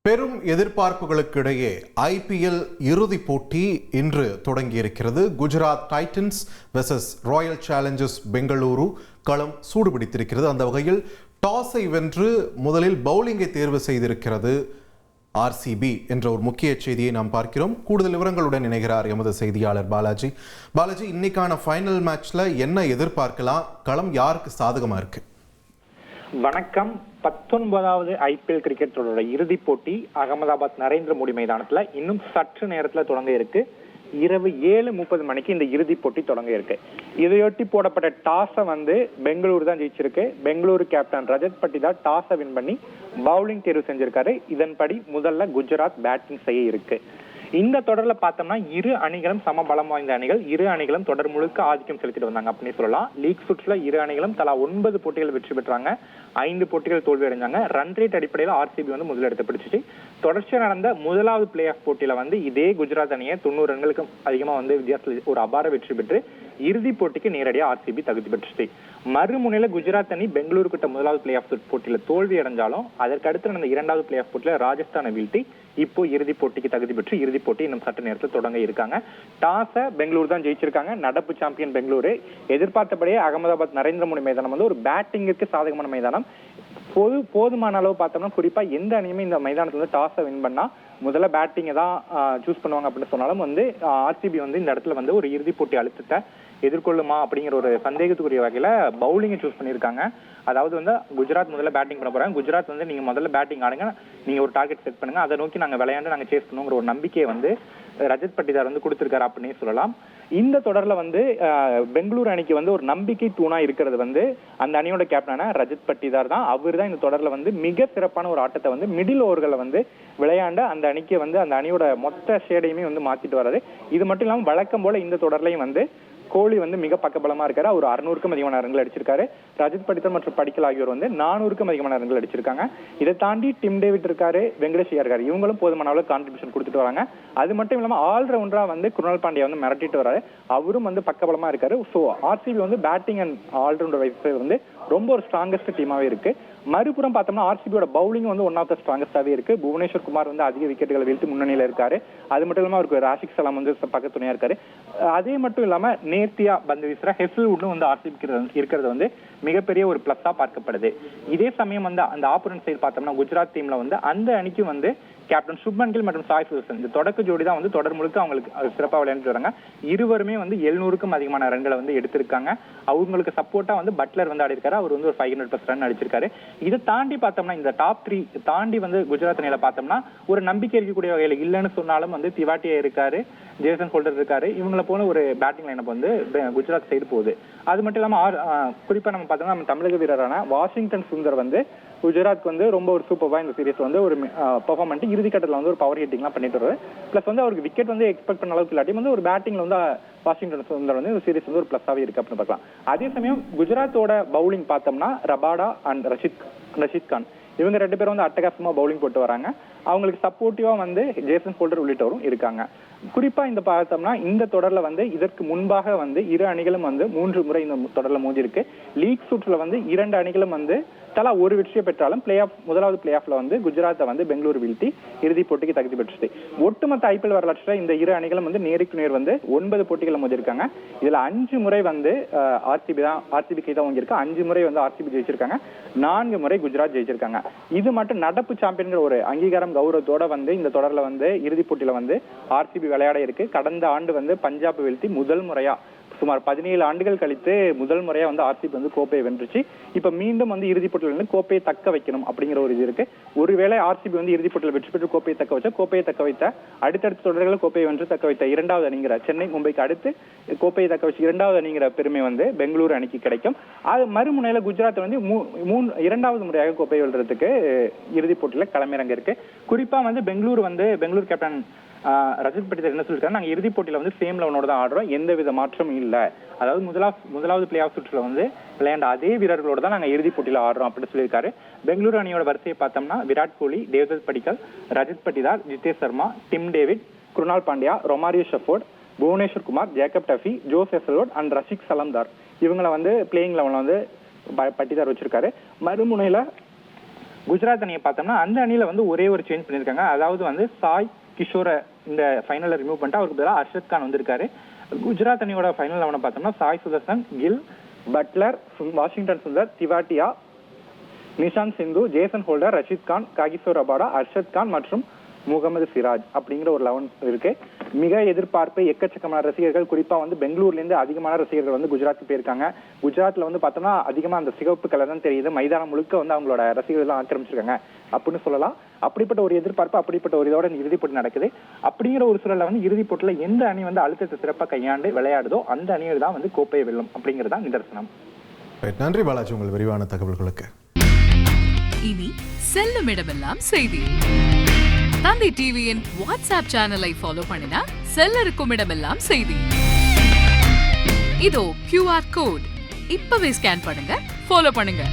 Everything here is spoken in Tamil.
பெரும் எதிர்பார்ப்புகளுக்கிடையே ஐபிஎல் இறுதிப் போட்டி இன்று தொடங்கியிருக்கிறது. Gujarat Titans versus Royal Challengers Bengaluru களம் சூடுபிடித்திருக்கிறது. அந்த வகையில் டாஸை வென்று முதலில் பவுலிங்கை தேர்வு செய்திருக்கிறது ஆர்சிபி என்ற ஒரு முக்கிய செய்தியை நாம் பார்க்கிறோம். கூடுதல் விவரங்களுடன் இணைகிறார் எமது செய்தியாளர் பாலாஜி. பாலாஜி, இன்னைக்கான ஃபைனல் மேட்ச்ல என்ன எதிர்பார்க்கலாம்? களம் யாருக்கு சாதகமா இருக்கு? வணக்கம். 19வது ஐபிஎல் கிரிக்கெட் தொடரோட இறுதிப் போட்டி அகமதாபாத் நரேந்திர மோடி மைதானத்துல இன்னும் சற்று நேரத்துல தொடங்க இருக்கு. இரவு 7:30 மணிக்கு இந்த இறுதிப் போட்டி தொடங்க இருக்கு. இதையொட்டி போடப்பட்ட டாஸை பெங்களூரு தான் ஜெயிச்சிருக்கு. பெங்களூரு கேப்டன் ரஜத் பட்டிதார் டாஸை வின் பண்ணி பவுலிங் தேர்வு செஞ்சிருக்காரு. இதன்படி முதல்ல குஜராத் பேட்டிங் செய்ய இருக்கு. இந்த தொடர்ல பார்த்தோம்னா இரு அணிகளும் சம பலம் வாய்ந்த அணிகள். இரு அணிகளும் தொடர் முழுக்க ஆதிக்கம் செலுத்திட்டு வந்தாங்க அப்படின்னு சொல்லலாம். லீக் சுற்றுல இரு அணிகளும் தலா 9 போட்டிகள் வெற்றி பெற்றாங்க, 5 போட்டிகள் தோல்வி அடைஞ்சாங்க. ரன் ரேட் அடிப்படையில் ஆர்சிபி முதலிடத்தை பிடிச்சிச்சு. தொடர்ச்சியா நடந்த முதலாவது பிளே ஆஃப் போட்டியில இதே குஜராத் அணியை 90 ரன்களுக்கு அதிகமா வித்தியாசத்தில் ஒரு அபார வெற்றி பெற்று இறுதி போட்டிக்கு நேரடியாக ஆர்சிபி தகுதி பெற்றுச்சு. மறுமுனையில குஜராத் அணி பெங்களூரு கிட்ட முதலாவது பிளே ஆஃப் போட்டியில தோல்வி அடைஞ்சாலும் அதற்கு அடுத்து நடந்த இரண்டாவது பிளே ஆஃப் போட்டியில ராஜஸ்தானை வீழ்த்தி இப்போ இறுதி போட்டிக்கு தகுதி பெற்று இறுதி போட்டி இன்னும் சற்று நேரத்தில் தொடங்க இருக்காங்க. டாஸை பெங்களூரு தான் ஜெயிச்சிருக்காங்க. நடப்பு சாம்பியன் பெங்களூரு. எதிர்பார்த்தபடியே அகமதாபாத் நரேந்திர மோடி மைதானம் ஒரு பேட்டிங்கிற்கு சாதகமான மைதானம். போதுமான அளவு பார்த்தோம்னா குறிப்பா எந்த அணியுமே இந்த மைதானத்துல டாஸை வின் பண்ணா முதல்ல பேட்டிங்கை தான் சூஸ் பண்ணுவாங்க அப்படின்னு சொன்னாலும் ஆர்சிபி இந்த இடத்துல ஒரு இறுதி போட்டி அழுத்தத்தை எதிர்கொள்ளுமா அப்படிங்கிற ஒரு சந்தேகத்துக்குரிய வகையில பவுலிங்கை சூஸ் பண்ணியிருக்காங்க. அதாவது குஜராத் முதல்ல பேட்டிங் பண்ண போறாங்க. குஜராத் நீங்க முதல்ல பேட்டிங் ஆடுங்க, நீங்க ஒரு டார்கெட் செட் பண்ணுங்க, அதை நோக்கி நாங்க விளையாண்டு நாங்க சேஸ் பண்ணுங்கிற ஒரு நம்பிக்கையை ரஜத் பட்டிதார் கொடுத்திருக்காரு அப்படின்னு சொல்லலாம். இந்த தொடர்ல பெங்களூரு அணிக்கு ஒரு நம்பிக்கை தூணா இருக்கிறது அந்த அணியோட கேப்டனான ரஜத் பட்டிதார் தான். அவர் தான் இந்த தொடர்ல மிக சிறப்பான ஒரு ஆட்டத்தை மிடில் ஓவர்களை விளையாண்ட அந்த அணிக்கு அந்த அணியோட மொத்த ஷேடையுமே மாத்திட்டு வர்றாரு. இது மட்டும் இல்லாம வழக்கம் போல இந்த தொடர்லையும் கோலி மிக பக்கபலமா இருக்காரு. அவர் 600க்கும் அதிகமான ரன்கள் அடிச்சிருக்காரு. ரஜத் பட்டிதார் மற்றும் படிக்கல் ஆகியோர் 400க்கும் அதிகமான ரன்கள் அடிச்சிருக்காங்க. இதை தாண்டி டிம் டேவிட் இருக்காரு, வெங்கடேஷ் ஐயர் இருக்காரு. இவங்களும் போதுமான அளவு கான்ட்ரிபியூஷன் கொடுத்துட்டு வராங்க. அது மட்டும் இல்லாம ஆல்ரவுண்டரா குருணால் பாண்டியா மிரட்டிட்டு வராரு. அவரும் பக்கபலமா இருக்காரு. So RCB batting and all rounder wise ரொம்ப ஒரு ஸ்ட்ராங்கஸ்ட் டீமாவே இருக்கு. மறுபுறம் பார்த்தோம்னா ஆர்சிபியோட பவுலிங் ஒன் ஆஃப் த ஸ்ட்ராங்கஸ்டாவே இருக்கு. புவனேஸ்வர் குமார் அதிக விக்கெட்டுகளை வீழ்த்தி முன்னணியில இருக்காரு. அது மட்டும் இல்லாம அவருக்கு ராஷிக் சலாம் பக்கத்துணையா இருக்காரு. அதே மட்டும் இல்லாம நேர்த்தியா பந்து வீசுற ஹெஃபில்வுட்டும் ஆர்சிபிக்கு இருக்கிறது மிகப்பெரிய ஒரு பிளஸ்ஸா பார்க்கப்படுது. இதே சமயம் அந்த ஆப்போனன்ட் சைடு பார்த்தோம்னா குஜராத் டீம்ல அந்த அணிக்கு கேப்டன் சுப்மன் கில் மற்றும் சாய் சுதர்சன் இந்த தொடக்க ஜோடி தான் தொடர் முழுக்க அவங்களுக்கு சிறப்பாக விளையாண்டு வராங்க. இருவருமே 700க்கும் அதிகமான ரன்களை எடுத்திருக்காங்க. அவங்களுக்கு சப்போர்ட்டா பட்லர் ஆடி இருக்காரு. அவர் ஒரு 500+ ரன் அடிச்சிருக்காரு. இதை தாண்டி பார்த்தோம்னா இந்த டாப் 3 தாண்டி குஜராத் அணியில பார்த்தோம்னா ஒரு நம்பிக்கை இருக்கக்கூடிய வகையில இல்லைன்னு சொன்னாலும் திவாட்டியா இருக்காரு, ஜேசன் ஹோல்டர் இருக்காரு. இவங்களை போல ஒரு பேட்டிங் லைனப் குஜராத் சைடு போகுது. அது மட்டும் இல்லாம குறிப்பா நம்ம பார்த்தோம்னா நம்ம தமிழக வீரரான வாஷிங்டன் சுந்தர் குஜராத்க்கு ரொம்ப ஒரு சூப்பர்வா இந்த சீரிஸ் ஒரு பெர்ஃபார்மன்ட் இறுதி கட்டத்தில் ஒரு பவர் ஹிட்டிங்லாம் பண்ணிட்டு வருது. பிளஸ் அவருக்கு விக்கெட் எக்ஸ்பெக்ட் பண்ண அளவுக்கு இல்லாட்டி ஒரு பேட்டிங்ல வாஷிங்டன் சுந்தர் இந்த சீரிஸ் ஒரு பிளஸ்ஸாவே இருக்கு அப்படின்னு பார்க்கலாம். அதே சமயம் குஜராத்தோட பவுலிங் பார்த்தோம்னா ரபாடா அண்ட் ரஷித் கான் இவங்க 2 பேரும் அட்டகாசமா பவுலிங் போட்டு வராங்க. அவங்களுக்கு சப்போர்ட்டிவா ஜேசன் ஹோல்டர் உள்ளிட்டவரும் இருக்காங்க. குறிப்பா இந்த பார்த்தோம்னா இந்த தொடர்ல இதற்கு முன்பாக இரு அணிகளும் 3 முறை இந்த தொடர்ல மோதி இருக்கு. லீக் சுற்றுல 2 அணிகளும் தலா ஒரு வெற்றியை பெற்றாலும் முதலாவது பிளே ஆஃப்ல குஜராத்தை பெங்களூரு வீழ்த்தி இறுதி போட்டிக்கு தகுதி பெற்றது. ஒட்டுமொத்த ஐபிஎல் வரலாற்றுல இந்த இரு அணிகளும் நேருக்கு நேர் 9 போட்டிகளை மோதி இருக்காங்க. இதுல 5 முறை ஆர்சிபி கை தான் வாங்கியிருக்கு. 5 முறை ஆர்சிபி ஜெயிச்சிருக்காங்க, 4 முறை குஜராத் ஜெயிச்சிருக்காங்க. இது மட்டும் நடப்பு சாம்பியன்கிற ஒரு அங்கீகாரம் கௌரவத்தோட இந்த தொடர்ல இறுதி போட்டியில ஆர்சிபி விளையாட இருக்கு. கடந்த ஆண்டு பஞ்சாப் வீழ்த்தி முதல் முறையா சுமார் 17 ஆண்டுகள் கழித்து முதல் முறையா ஆர்சிபி கோப்பையை வென்றுச்சு. இப்ப மீண்டும் இறுதிப் போட்டியில் கோப்பையை தக்க வைக்கணும் அப்படிங்கிற ஒரு இது இருக்கு. ஒருவேளை ஆர்சிபி இறுதிப் போட்டியில் வெற்றி பெற்று கோப்பையை தக்க வைத்த அடுத்தடுத்த தொடர்கள் கோப்பையை வென்று தக்க வைத்த இரண்டாவது அணிங்கிற சென்னை மும்பைக்கு அடுத்து கோப்பையை தக்க வச்சு இரண்டாவது அணிங்கிற பெருமை பெங்களூரு அணிக்கு கிடைக்கும். அது மறுமுனையில குஜராத் இரண்டாவது முறையாக கோப்பையை வெல்றதுக்கு இறுதிப் போட்டியில களமிறங்க இருக்கு. குறிப்பா பெங்களூரு கேப்டன் ரஜத் பட்டிதார் என்ன சொல்லிருக்காரு, நாங்க இறுதிப் போட்டியில சேம் லெவனோட தான் ஆடுறோம், எந்த வித மாற்றமும் இல்ல. அதாவது முதலாவது பிளே ஆஃப் சுற்றுல விளையாண்ட அதே வீரர்களோட தான் நாங்க இறுதிப் போட்டியில ஆடுறோம் அப்படின்னு சொல்லியிருக்காரு. பெங்களூரு அணியோட வரிசையை பார்த்தோம்னா Virat Kohli, Devdutt Padikkal, Rajat Patidar, Jitesh Sharma, Tim David, Krunal Pandya, Romario Shepherd, Bhuvneshwar Kumar, Jacob Duffy, Josh Hazlewood and Rasikh Salamdar இவங்களை பிளேயிங் லெவன்ல பட்டிதார் வச்சிருக்காரு. மறுமுனையில குஜராத் அணியை பார்த்தோம்னா அந்த அணியில வந்து ஒரே ஒரு சேஞ்ச் பண்ணியிருக்காங்க. அதாவது வந்து சாய் கிஷோரை இந்த ஃபைனல்ல ரிமூவ் பண்ணிட்டு அவருக்கு பதிலாக அர்ஷத் கான் வந்திருக்காரு. குஜராத் அணியோட ஃபைனல் அவனை பார்த்தோம்னா Sai Sudharsan, Gill, Buttler, Washington Sundar, Tewatia, Nishant Sindhu, Jason Holder, Rashid Khan, Kagiso Rabada, Arshad Khan மற்றும் முகமது சிராஜ் அப்படிங்கிற ஒரு 11 இருக்கு. மிக எதிர்பார்ப்பு, எக்கச்சக்கமான ரசிகர்கள், குறிப்பா வந்து பெங்களூர்ல இருந்து அதிகமான ரசிகர்கள் வந்து குஜராத்துக்கு போயிருக்காங்க. குஜராத்ல வந்து பார்த்தோம்னா அதிகமா அந்த சிகப்பு கலர் தான் தெரியுது. மைதானம் முழுக்க வந்து அவங்களோட ரசிகர்கள் தான் ஆக்கிரமிச்சிருக்காங்க அப்படின்னு சொல்லலாம். அப்படிப்பட்ட ஒரு எதிர்பார்ப்பு, அப்படிப்பட்ட ஒரு இதோட இந்த இறுதிப் போட்டி நடக்குது. அப்படிங்கிற ஒரு சூழல்ல வந்து இறுதிப் போட்டியில எந்த அணி வந்து அழுத்தத்தை சிறப்பாக கையாண்டு விளையாடுதோ அந்த அணியில் தான் வந்து கோப்பையை வெல்லும் அப்படிங்கிறதா நிதர்சனம். நன்றி பாலாஜி உங்கள் விரிவான தகவல்களுக்கு. இனி செல்லும் இடமெல்லாம் செய்தி. தந்தை டிவியின் வாட்ஸ்அப் சேனலை ஃபாலோ பண்ணினா செல்ல இருக்கும் இடமெல்லாம் செய்தி. இதோ QR கோட் இப்பவே ஸ்கேன் பண்ணுங்க, ஃபாலோ பண்ணுங்க.